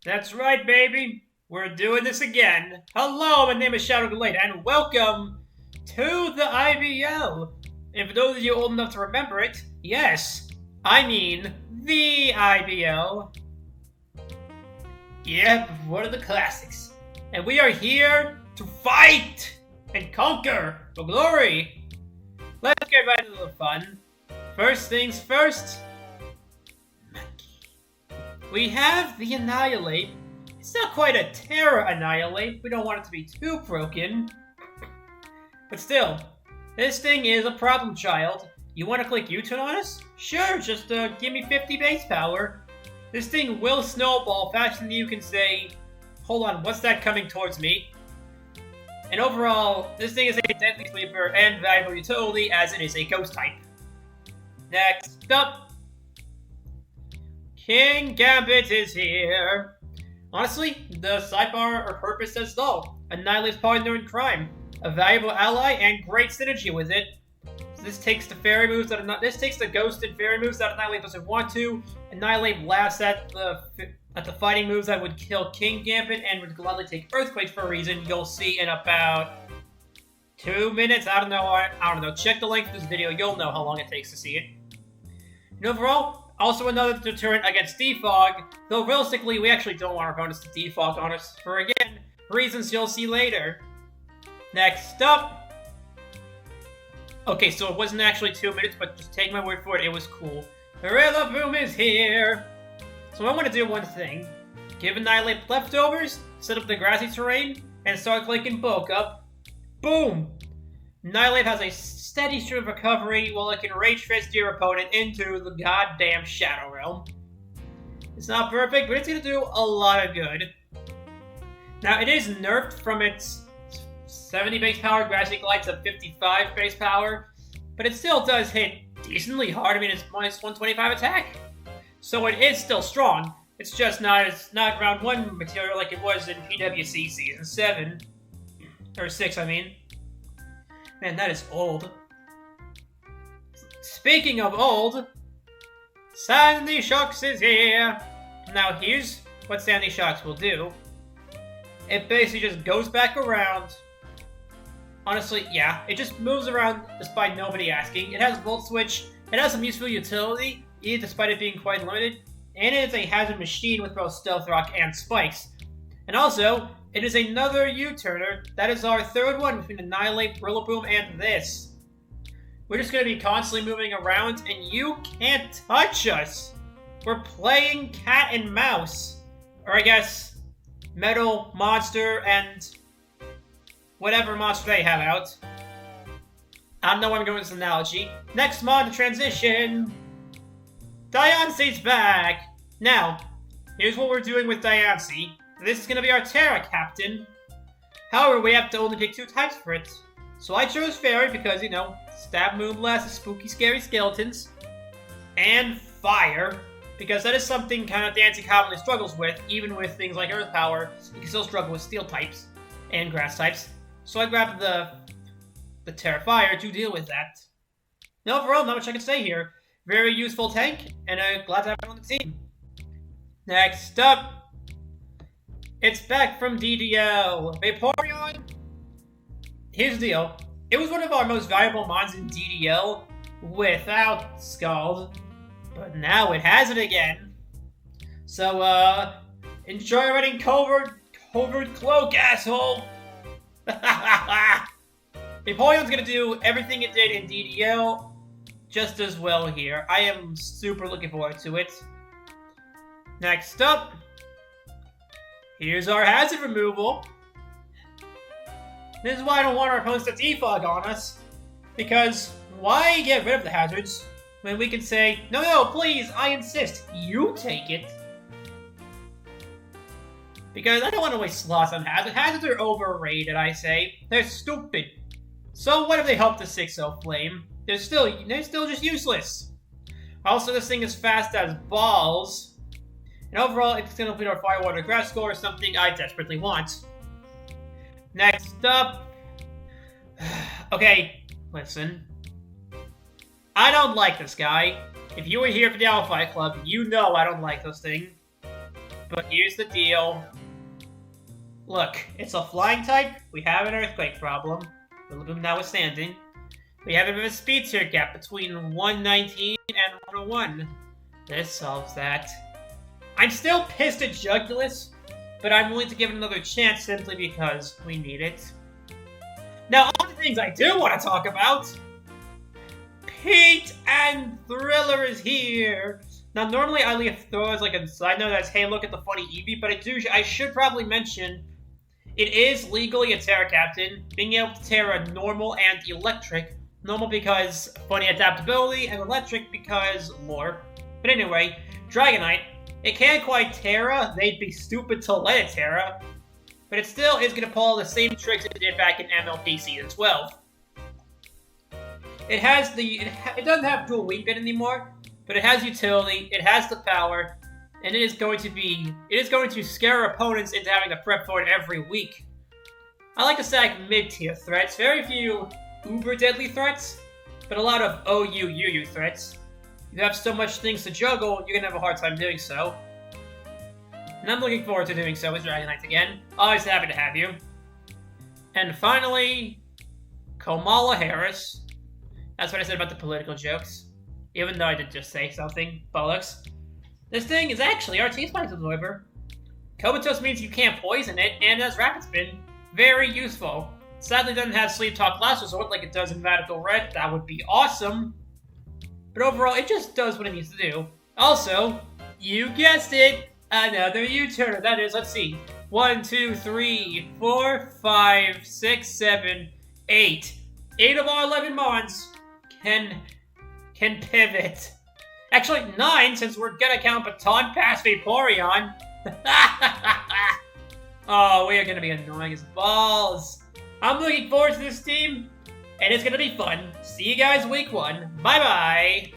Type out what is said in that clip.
That's right, baby. We're doing this again. Hello, my name is Gallade, and welcome to the IBL. And for those of you old enough to remember it, yes, I mean the IBL. Yep, one of the classics. And we are here to fight and conquer for glory. Let's get right into the fun. First things first. We have the Annihilape. It's not quite a Terra Annihilape. We don't want it to be too broken. But still, this thing is a problem child. You want to click U-turn on us? Sure, just give me 50 base power. This thing will snowball faster than you can say, hold on, what's that coming towards me? And overall, this thing is a deadly sleeper and valuable utility as it is a ghost type. Next up, King Gambit is here. Honestly, the sidebar or purpose says so. Annihilate's partner in crime, a valuable ally, and great synergy with it. So this takes the fairy moves that are not. This takes the ghost and fairy moves that Annihilate doesn't want to. Annihilate laughs at the fighting moves that would kill King Gambit and would gladly take earthquakes for a reason you'll see in about 2 minutes. I don't know. Check the link for this video. You'll know how long it takes to see it. And overall, also another deterrent against defog, though realistically we actually don't want our opponents to defog on us for, again, reasons you'll see later. Next up. Okay, so it wasn't actually 2 minutes, but just take my word for it, it was cool. The Rillaboom is here! So I want to do one thing. Give Annihilate leftovers, set up the grassy terrain, and start clicking bulk up. Boom! Annihilate has a steady stream of recovery while it can Rage Fist your opponent into the goddamn Shadow Realm. It's not perfect, but it's going to do a lot of good. Now, it is nerfed from its 70 base power, Grassy Glides up 55 base power, but it still does hit decently hard. I mean, it's minus 125 attack. So it is still strong. It's just not round 1 material like it was in PWC Season 7. Or 6, I mean. Man, that is old. Speaking of old, Sandy Shocks is here! Now here's what Sandy Shocks will do. It basically just goes back around. Honestly, yeah, it just moves around despite nobody asking. It has Volt Switch, it has some useful utility, even despite it being quite limited, and it is a hazard machine with both Stealth Rock and Spikes. And also, it is another U-turner. That is our third one between Annihilate, Rillaboom, and this. We're just going to be constantly moving around, and you can't touch us! We're playing cat and mouse. Or I guess, metal, monster, and whatever monster they have out. I don't know where I'm going with this analogy. Next mod to transition. Diancie's back! Now, here's what we're doing with Diancie. This is going to be our Terra Captain. However, we have to only pick 2 types for it. So I chose Fairy because, you know, stab moonblast, spooky, scary skeletons. And Fire, because that is something kind of Diancie commonly struggles with, even with things like Earth Power. You can still struggle with Steel types and Grass types. So I grabbed the Terra Fire to deal with that. Now, overall, not much I can say here. Very useful tank, and I'm glad to have it on the team. Next up, it's back from DDL. Vaporeon. Here's the deal. It was one of our most valuable mons in DDL without Scald, but now it has it again. So, enjoy running Covert Cloak, asshole! Napoleon's gonna do everything it did in DDL just as well here. I am super looking forward to it. Next up, here's our hazard removal. This is why I don't want our opponents to defog on us. Because why get rid of the hazards when we can say, no, please, I insist, you take it. Because I don't want to waste slots on hazards. Hazards are overrated, I say. They're stupid. So what if they help the 6-0 Flame? They're still just useless. Also, this thing is fast as balls. And overall, it's going to complete our Fire, Water, Grass score, something I desperately want. Next up. Okay, listen. I don't like this guy. If you were here for the Alpha Fight Club, you know I don't like this thing. But here's the deal. Look, it's a flying type. We have an earthquake problem. Rillaboom notwithstanding. We have a bit of a speed tier gap between 119 and 101. This solves that. I'm still pissed at Jugulus, but I'm willing to give it another chance simply because we need it. Now, on the things I do want to talk about. Pete and Thriller is here. Now, normally I leave throw as like a side note as, hey, look at the funny Eevee, but I should probably mention it is legally a Terra Captain, being able to Terra normal and electric. Normal because funny adaptability, and electric because lore. But anyway, Dragonite, it can't quite Terra, they'd be stupid to let it Terra, but it still is going to pull the same tricks it did back in MLP Season 12. It has it doesn't have dual wing bit anymore, but it has utility, it has the power, and it is going to scare opponents into having to prep for it every week. I like to stack mid-tier threats, very few uber deadly threats, but a lot of OU threats. You have so much things to juggle, you're gonna have a hard time doing so. And I'm looking forward to doing so with Dragonite again. Always happy to have you. And finally, Komala Harris. That's what I said about the political jokes. Even though I did just say something. Bollocks. This thing is actually our T-Spikes absorber. Comatose means you can't poison it, and as Rapid Spin, very useful. Sadly, doesn't have Sleep Talk Last Resort like it does in Radical Red. That would be awesome. But overall, it just does what it needs to do. Also, you guessed it, another U-turner. That is, let's see, 1, 2, 3, 4, 5, 6, 7, 8. 8 of our 11 Mons can pivot. Actually, 9, since we're gonna count Baton Pass Vaporeon. Oh, we are gonna be annoying as balls. I'm looking forward to this team, and it's gonna be fun. See you guys week 1. Bye-bye!